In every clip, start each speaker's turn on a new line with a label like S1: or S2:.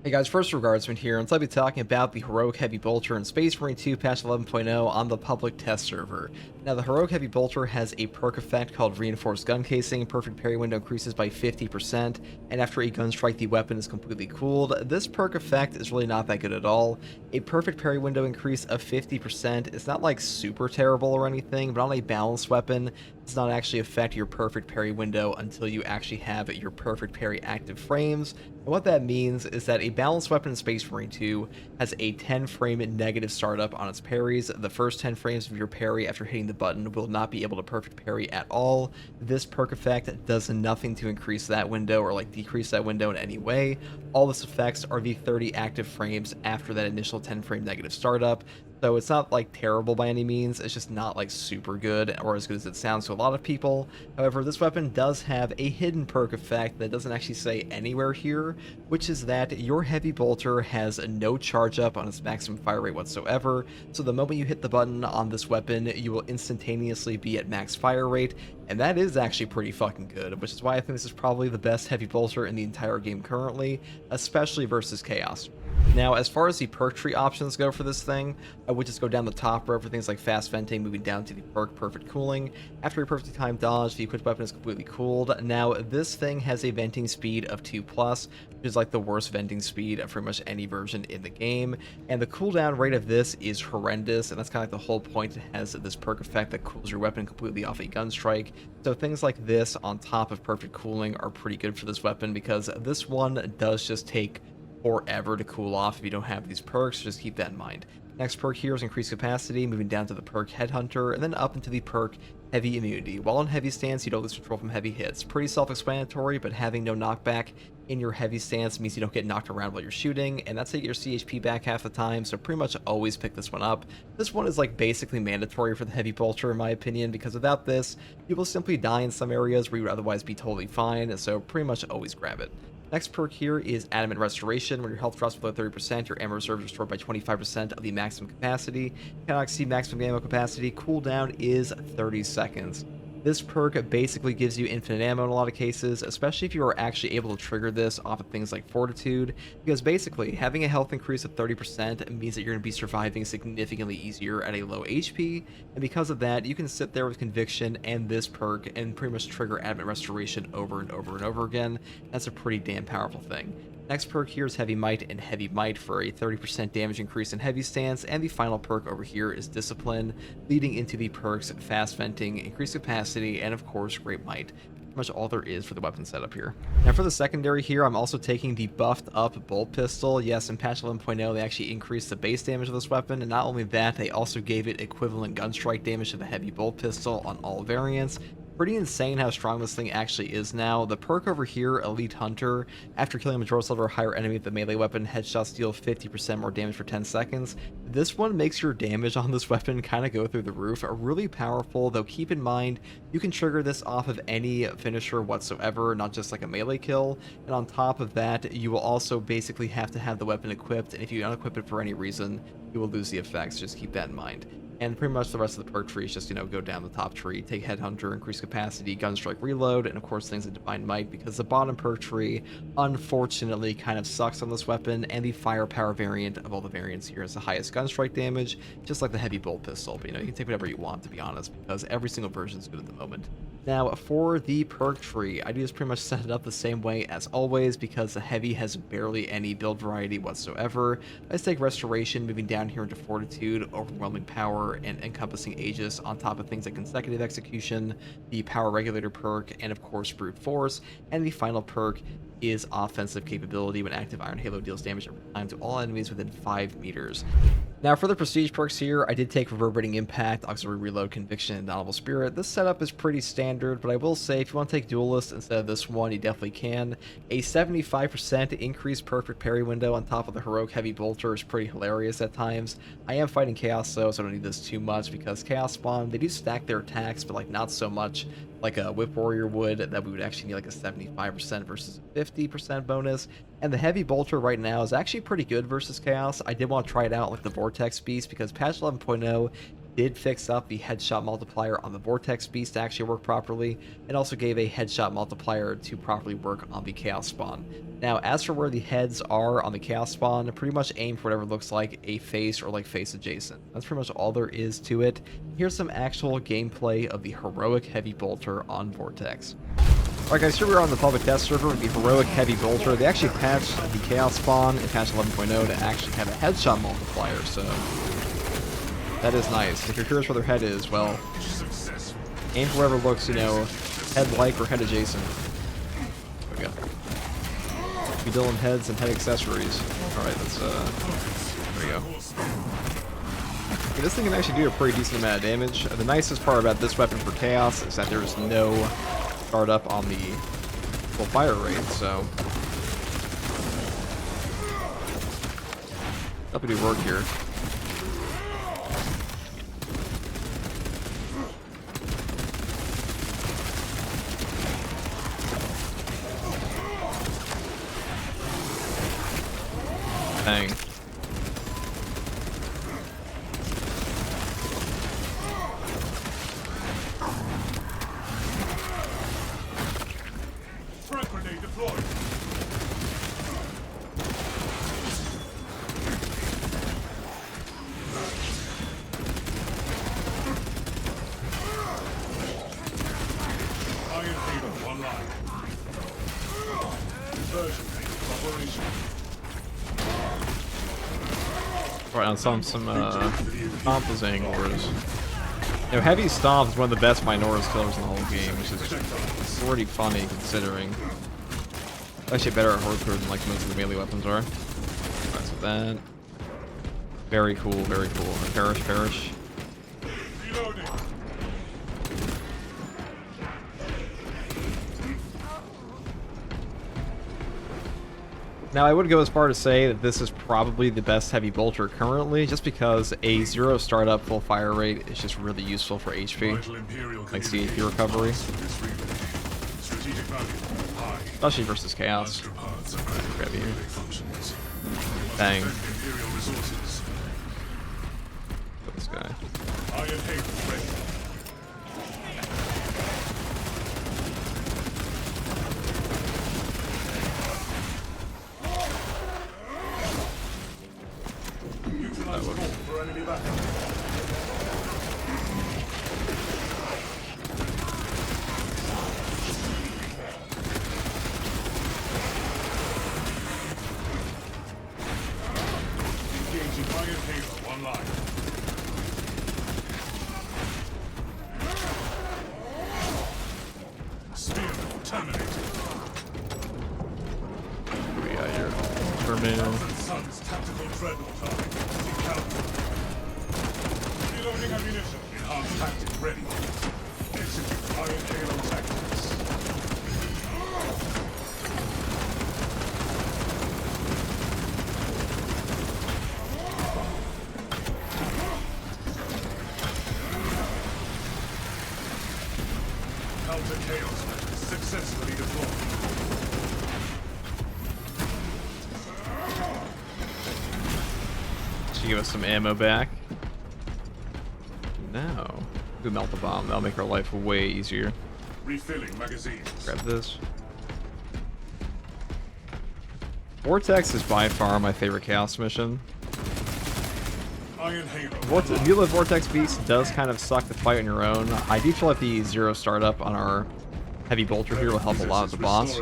S1: Hey guys, first regardsman here, and so I'll be talking about the Heroic Heavy Bolter in Space Marine 2 patch 11.0 on the public test server. Now, the Heroic Heavy Bolter has a perk effect called Reinforced Gun Casing. Perfect parry window increases by 50%, and after a gun strike, the weapon is completely cooled. This perk effect is really not that good at all. A perfect parry window increase of 50% is not like super terrible or anything, but on a balanced weapon, it does not actually affect your perfect parry window until you actually have your perfect parry active frames. And what that means is that a balanced weapon in Space Marine 2 has a 10 frame negative startup on its parries. The first 10 frames of your parry after hitting the button will not be able to perfect parry at all. This perk effect does nothing to increase that window or like decrease that window in any way. All this affects are the 30 active frames after that initial 10 frame negative startup. So it's not like terrible by any means, it's just not like super good or as good as it sounds to a lot of people. However, this weapon does have a hidden perk effect that doesn't actually say anywhere here, which is that your heavy bolter has no charge up on its maximum fire rate whatsoever. So the moment you hit the button on this weapon, you will instantaneously be at max fire rate, and that is actually pretty fucking good, which is why I think this is probably the best heavy bolter in the entire game currently, especially versus Chaos. Now, as far as the perk tree options go for this thing, I would just go down the top row for things like fast venting, moving down to the perk perfect cooling. After a perfectly timed dodge, the equipped weapon is completely cooled. Now, this thing has a venting speed of 2+, which is like the worst venting speed of pretty much any version in the game. And the cooldown rate of this is horrendous, and that's kind of like the whole point. It has this perk effect that cools your weapon completely off a gun strike. So things like this on top of perfect cooling are pretty good for this weapon because this one does just take forever to cool off if you don't have these perks, just keep that in mind. Next perk here is increased capacity, moving down to the perk Headhunter, and then up into the perk Heavy Immunity. While in heavy stance, you don't lose control from heavy hits. Pretty self-explanatory, but having no knockback in your heavy stance means you don't get knocked around while you're shooting, and that's like your CHP back half the time, so pretty much always pick this one up. This one is like basically mandatory for the heavy bolter in my opinion, because without this, you will simply die in some areas where you would otherwise be totally fine, so pretty much always grab it. Next perk here is Adamant Restoration. When your health drops below 30%, your ammo reserve is restored by 25% of the maximum capacity. You cannot exceed maximum ammo capacity. Cooldown is 30 seconds. This perk basically gives you infinite ammo in a lot of cases, especially if you are actually able to trigger this off of things like Fortitude, because basically having a health increase of 30% means that you're going to be surviving significantly easier at a low HP, and because of that, you can sit there with Conviction and this perk and pretty much trigger Adamant Restoration over and over and over again. That's a pretty damn powerful thing. Next perk here is Heavy Might and Heavy Might for a 30% damage increase in heavy stance, and the final perk over here is Discipline, leading into the perks Fast Venting, Increased Capacity, and of course Great Might. Pretty much all there is for the weapon setup here. Now for the secondary here, I'm also taking the buffed up bolt pistol. Yes, in patch 11.0 they actually increased the base damage of this weapon, and not only that, they also gave it equivalent gun strike damage to the heavy bolt pistol on all variants. Pretty insane how strong this thing actually is now. The perk over here, Elite Hunter, after killing a majority level or higher enemy with the melee weapon, headshots deal 50% more damage for 10 seconds. This one makes your damage on this weapon kind of go through the roof. Really powerful, though keep in mind, you can trigger this off of any finisher whatsoever, not just like a melee kill. And on top of that, you will also basically have to have the weapon equipped, and if you unequip it for any reason, you will lose the effects. Just keep that in mind. And pretty much the rest of the perk tree is just, go down the top tree, take Headhunter, increase capacity, Gunstrike Reload, and of course things like Divine Might, because the bottom perk tree, unfortunately, kind of sucks on this weapon, and the Firepower variant of all the variants here has the highest Gunstrike damage, just like the Heavy Bolt Pistol, but you can take whatever you want, to be honest, because every single version is good at the moment. Now, for the perk tree, I do just pretty much set it up the same way as always, because the Heavy has barely any build variety whatsoever. I just take Restoration, moving down here into Fortitude, Overwhelming Power, and Encompassing Aegis on top of things like Consecutive Execution, the Power Regulator perk, and of course Brute Force, and the final perk is Offensive Capability. When active, Iron Halo deals damage every time to all enemies within 5 meters. Now for the prestige perks here, I did take Reverberating Impact, Auxiliary Reload, Conviction, and Honorable Spirit. This setup is pretty standard, but I will say if you want to take Duelist instead of this one, you definitely can. A 75% increased perfect parry window on top of the Heroic Heavy Bolter is pretty hilarious at times. I am fighting Chaos though, so I don't need this too much, because Chaos Spawn, they do stack their attacks, but like not so much like a Whip Warrior would, that we would actually need like a 75% versus a 50% bonus. And the Heavy Bolter right now is actually pretty good versus Chaos. I did want to try it out like the Vortex Beast, because patch 11.0 did fix up the headshot multiplier on the Vortex Beast to actually work properly, and also gave a headshot multiplier to properly work on the Chaos Spawn. Now, as for where the heads are on the Chaos Spawn, pretty much aim for whatever looks like a face or like face adjacent. That's pretty much all there is to it. Here's some actual gameplay of the Heroic Heavy Bolter on Vortex. Alright guys, here we are on the public test server with the Heroic Heavy Bolter. They actually patched the Chaos Spawn in patch 11.0 to actually have a headshot multiplier, so that is nice. If you're curious where their head is, well, aim for whoever looks, you know, head-like or head-adjacent. There we go. Be Dylan heads and head accessories. Alright, that's, there we go. Okay, this thing can actually do a pretty decent amount of damage. The nicest part about this weapon for Chaos is that there's no startup on the full fire rate, so that'll do work here. Dang. Right, on some stomp is anglers. You know, Heavy Stomp is one of the best Minotaur's killers in the whole game, which is pretty funny considering. Actually better at hardcore than like most of the melee weapons are. Alright, so that. Very cool, very cool. Perish, perish. Reloading. Now, I would go as far to say that this is probably the best Heavy Bolter currently, just because a 0 startup full fire rate is just really useful for HP, like CHP recovery. Especially versus Chaos. Grab you. Bang. Put this guy. We got your terminal.
S2: Reloading ammunition. Enhanced tactic ready. Execute iron halo tactics. Counter chaos method successfully deployed.
S1: Should give us some ammo back. No. We melt the bomb. That'll make our life way easier.
S2: Refilling magazines.
S1: Grab this. Vortex is by far my favorite Chaos mission.
S2: Iron halo.
S1: Mula Vortex Beast does kind of suck to fight on your own. I do feel like the 0 startup on our Heavy Bolter here will help a lot with the boss.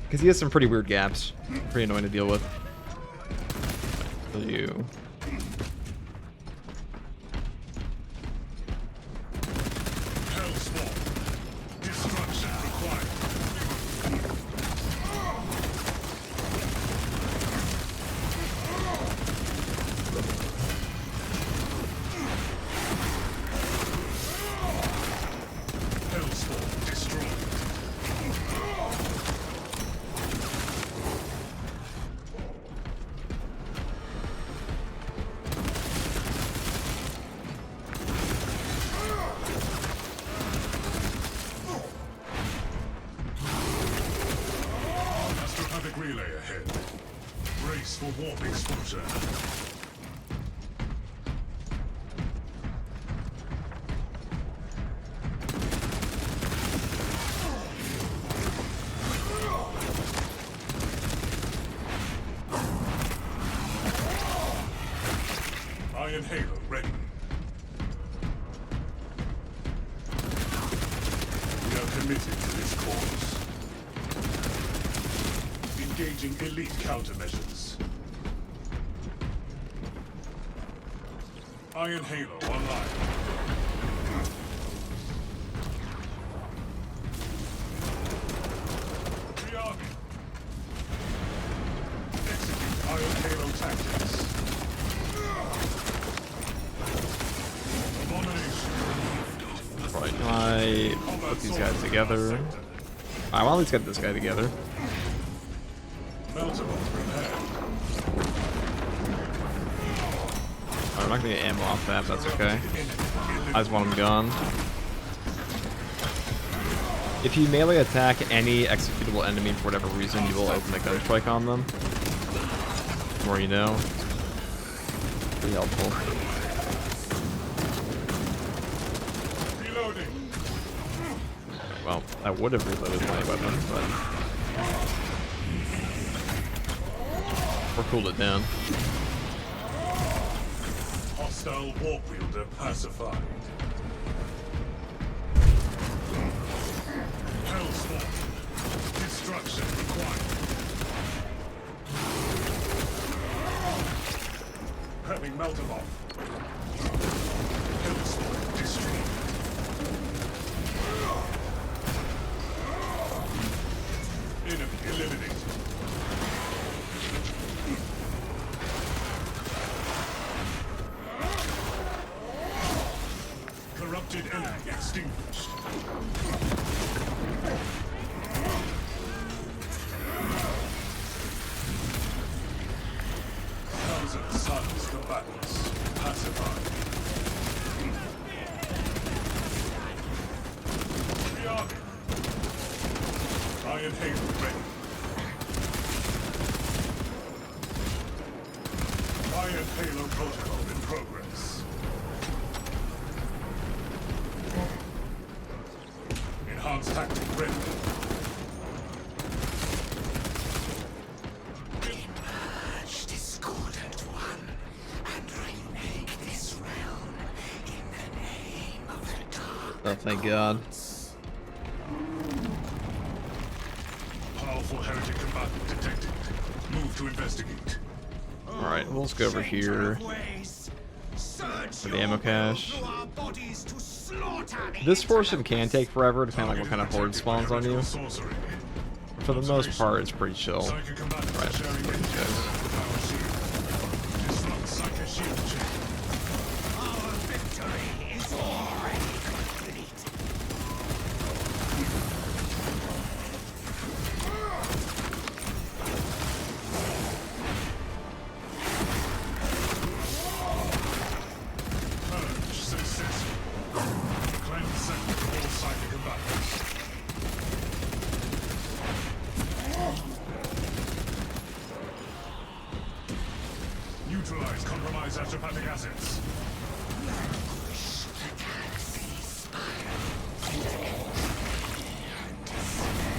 S1: Because he has some pretty weird gaps. Pretty annoying to deal with. Kill you.
S2: Relay ahead. Brace for warp exposure. Iron Halo ready. We are committed to this cause. Engaging elite countermeasures. Iron Halo online. Rearming. Execute Iron Halo tactics. Abomination.
S1: Right, can I put these guys together? I want to at least get this guy together.
S2: Meltable prepared.
S1: I'm not gonna get ammo off that, but that's okay. I just want him gone. If you melee attack any executable enemy for whatever reason, you will open the gunstrike on them. The more you know. Pretty helpful.
S2: Reloading.
S1: Well, I would have reloaded my weapon, but... or cooled it down.
S2: Hostile warp wielder pacified. Hellspawn. Destruction required. Prepping Meltabomb. Hellspawn destroyed. Enemy eliminated. Corrupted enemy extinguished. Thousand Suns combatants pacified. Rearming. Iron Halo ready. Iron Halo protocol in progress. Enhanced tactic ready.
S3: Emerge, discordant one, and remake this realm in the name of the dark.
S1: Oh, thank God.
S2: Powerful heretic combatant detected. Move to investigate.
S1: Alright, we'll just go over here for the ammo cache. This portion can take forever, depending on what kind of horde spawns on you.
S2: Sorcery.
S1: For the most part, it's pretty chill.
S2: Psychic combatant
S1: Right,
S2: sharing
S1: let's
S2: intel.
S1: go.
S2: Power shield. Disrupt psychic shield chain.
S3: Our victory is already complete.
S2: Purge successful. Cleanse sector to all psychic combatants. Neutralize compromised astropathic assets.
S3: Push the galaxy's spiral into entropy and despair.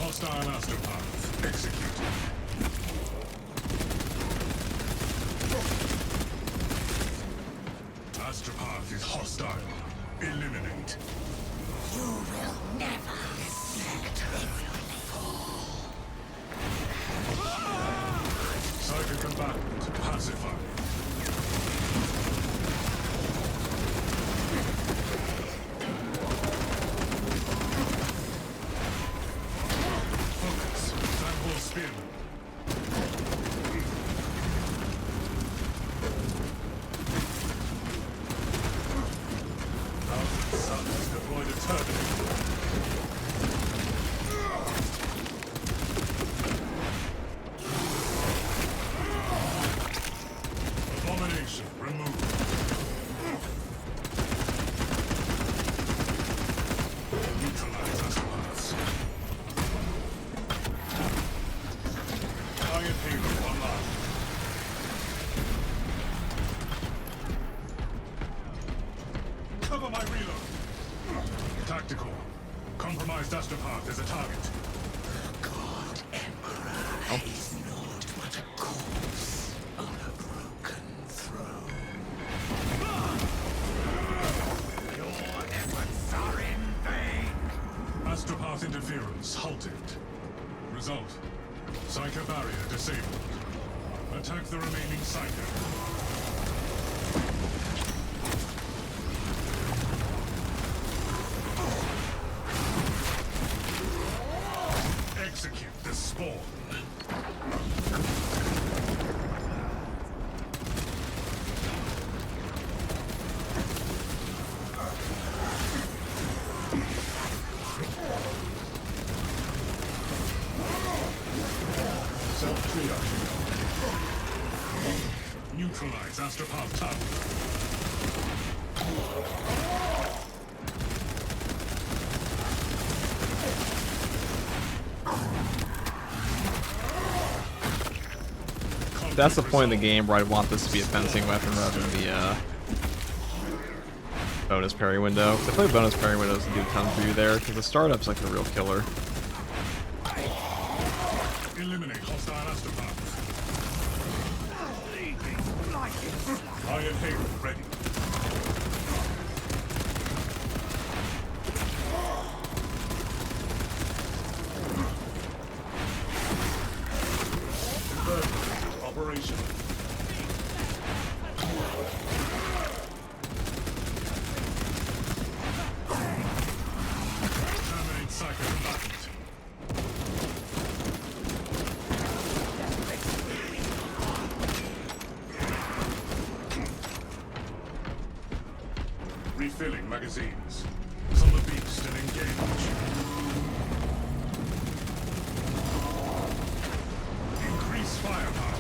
S2: Hostile astropath executed. Astropath is hostile. Eliminate.
S3: You will never escape.
S2: Psychic combatant pacified. Focus. Tadpole spearman. Thousand Suns deploy the Terminator. Abomination removed. Neutralize astropaths. Iron Halo online. Cover my reload. Tactical. Compromised astropath is a target.
S3: God Emperor is not but a corpse on a broken
S2: Psycho barrier disabled. Attack the remaining Psycho. Execute the spawn. Self-triage. Neutralize Astropath Tower.
S1: That's the point of the game where I'd want this to be a fencing weapon rather than the bonus parry window. 'Cause I feel like bonus parry window doesn't do a ton for you there, because the startup's like the real killer.
S2: Eliminate hostile Astropath. Iron Halo ready. Operation. Terminate Psycho combatant. Refilling magazines. Summon the beast and engage. Increase firepower.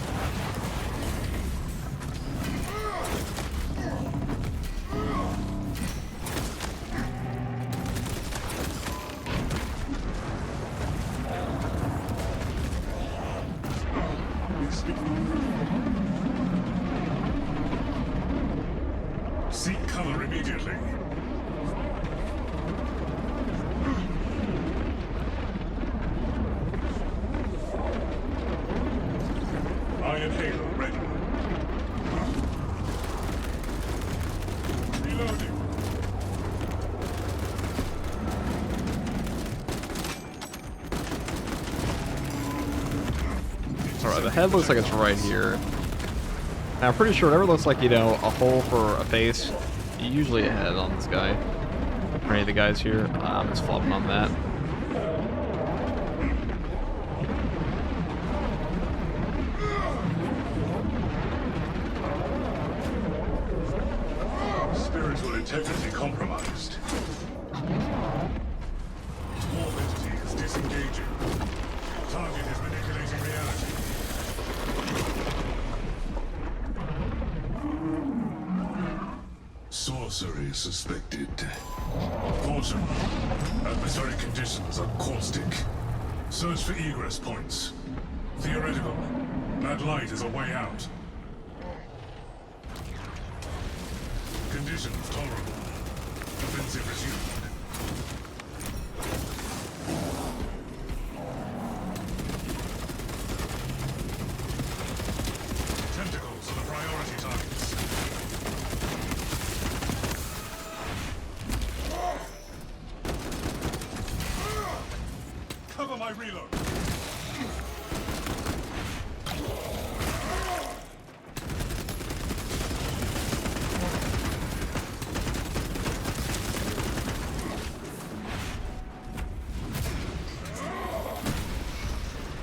S2: Seek cover immediately. Iron Halo ready. Reloading.
S1: Alright, the head looks like it's right here. And I'm pretty sure whatever looks like, you know, a hole for a face, usually a head on this guy. Or any of the guys here. I'm just flopping on that.
S2: Spiritual integrity compromised. Warp entity is disengaging. Target is manipulating reality. Sorcery suspected. Caution. Atmospheric conditions are caustic. Search for egress points. Theoretical. That light is a way out. Conditions tolerable. Offensive resumed. Tentacles are the priority targets. Cover my reload.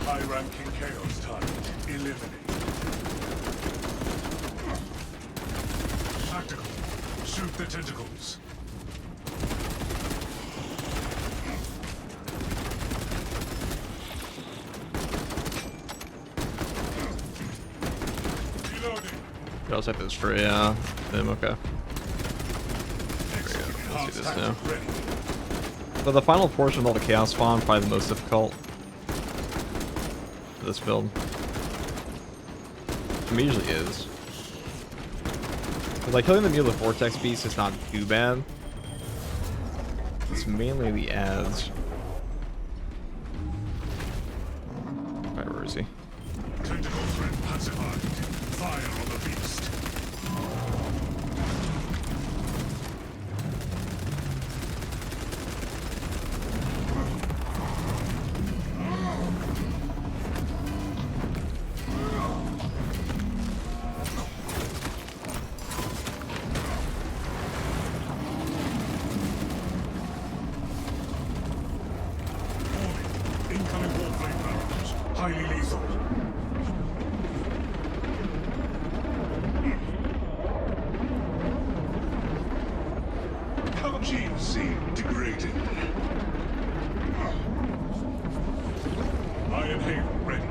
S2: High-ranking chaos target eliminated. Tactical. Shoot the tentacles. Reloading.
S1: It also like this for them, okay. There we go. Let's do this now.
S2: Ready.
S1: So the final portion of all the chaos spawn, probably the most difficult. For this build. It usually is. But like killing the Mule with Vortex Beast is not too bad. It's mainly the ads. Alright, where is he?
S2: Tentacle threat pacified. Fire on the beast. highly lethal. Genes seem degraded. Iron Halo ready.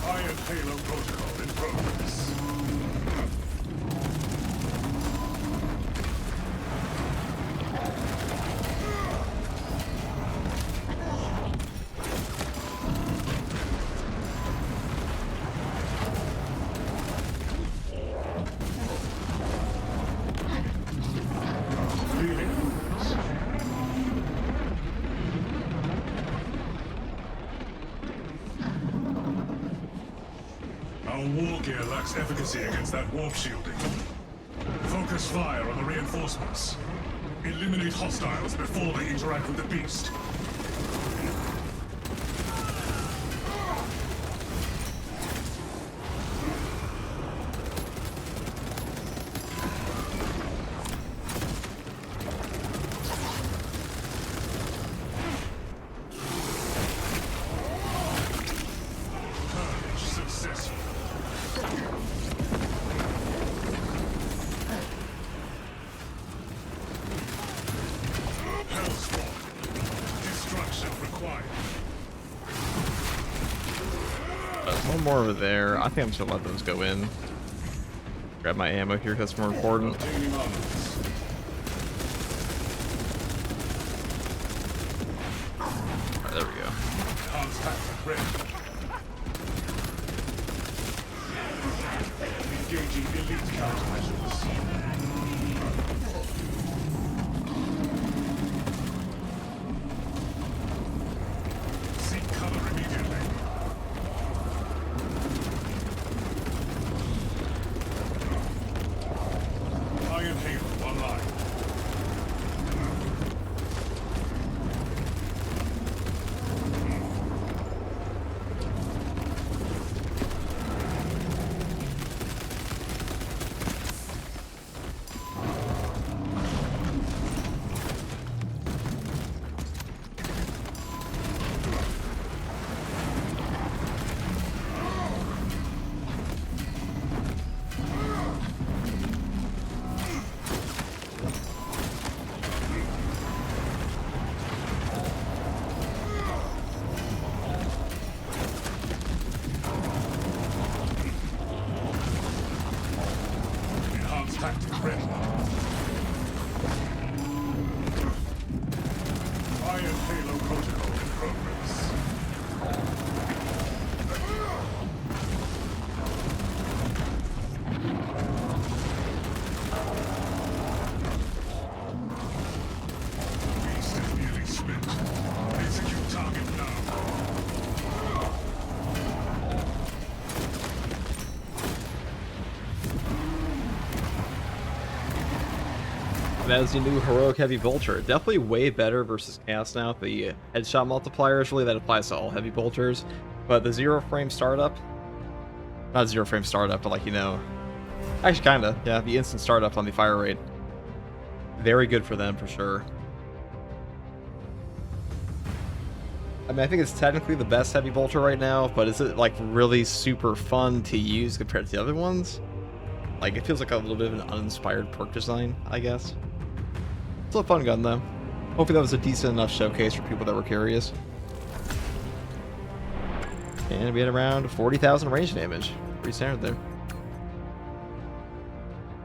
S2: Iron Halo protocol in progress. Our war gear lacks efficacy against that warp shielding. Focus fire on the reinforcements. Eliminate hostiles before they interact with the beast. Purge successful. Hellspawn. Destruction required.
S1: One more over there. I think I'm just gonna let those go in. Grab my ammo here, that's more important.
S2: Obtaining armaments.
S1: Alright, there we go.
S2: Enhanced tactic ready. Engaging elite countermeasures. Seek cover immediately. Iron Halo online. Enhanced tactic ready. Iron Halo protocol in progress. Beast is nearly spent. Execute target now.
S1: That is the new Heroic Heavy Bolter. Definitely way better versus Chaos now. The headshot multiplier is really that applies to all heavy bolters. But the zero frame startup, not zero frame startup, but like, you know, actually kinda, yeah, the instant startup on the fire rate. Very good for them for sure. I mean, I think it's technically the best heavy bolter right now, but is it like really super fun to use compared to the other ones? Like, it feels like a little bit of an uninspired perk design, I guess. Still a fun gun, though. Hopefully that was a decent enough showcase for people that were curious. And we had around 40,000 range damage. Pretty standard there.